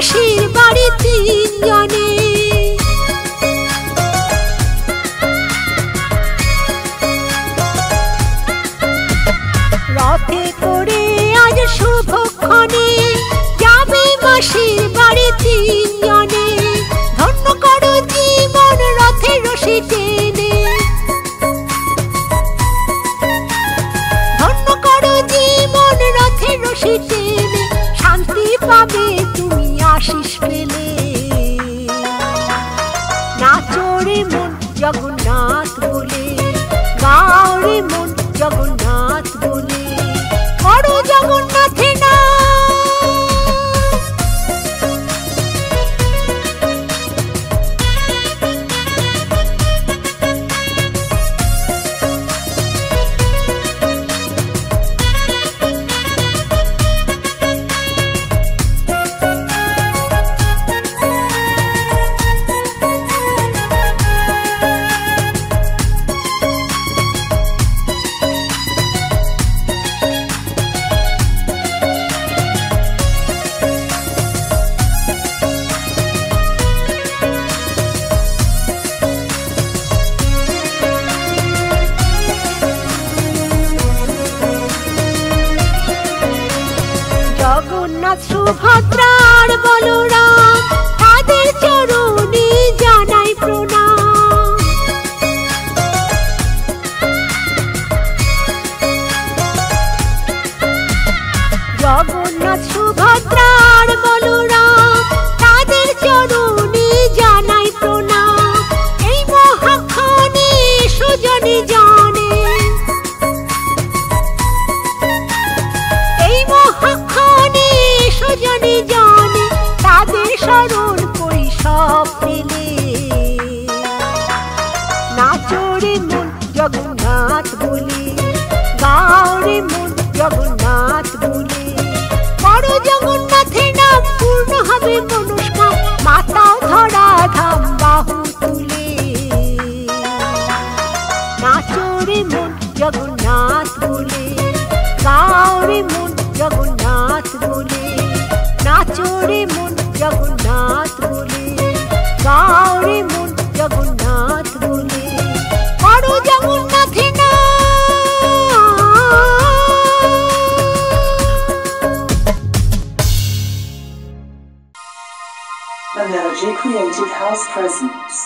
মাসির বাড়ি তিনজনে। রথে করে আজ শুভক্ষণে যাবে মাসির বাড়ি তিনজনে। ধন্য করো জীবন রথের রশি টেনে, ধন্য করো জীবন রথের রশি টেনে। শান্তি পাবে তুমি আশিস পেলে। নাচো রে মন জগন্নাথ বলে, গাও রে মন জগন্নাথ বলে, করো জগন্নাথে না। জগন্নাথ সুভদ্রার বলরাম তাদের চরণে জানাই প্রণাম। জগন্নাথ সুভদ্রার বলরাম তাদের চরণে জানাই প্রণাম। এই মহাক্ষণে সুজনে জানে, এই মহাক্ষণে সুজনে জানে, তাদের স্মরণ করি সব পেলে। নাচো রে মন জগন্নাথ বলে, গাও রে মন জগন্নাথ বলে, করো জগন্নাথে নাম পূর্ণ হবে মনস্কাম। মাতাও ধরা ধাম বাহু তুলে। নাচো রে মন জগন্নাথ বলে, গাও রে মন জগন্নাথ বলে, নাচো রে মন জগন্নাথ বলে, গাও রে মন জগন্নাথ বলে, করো জগন্নাথে না। Energy Creative House presents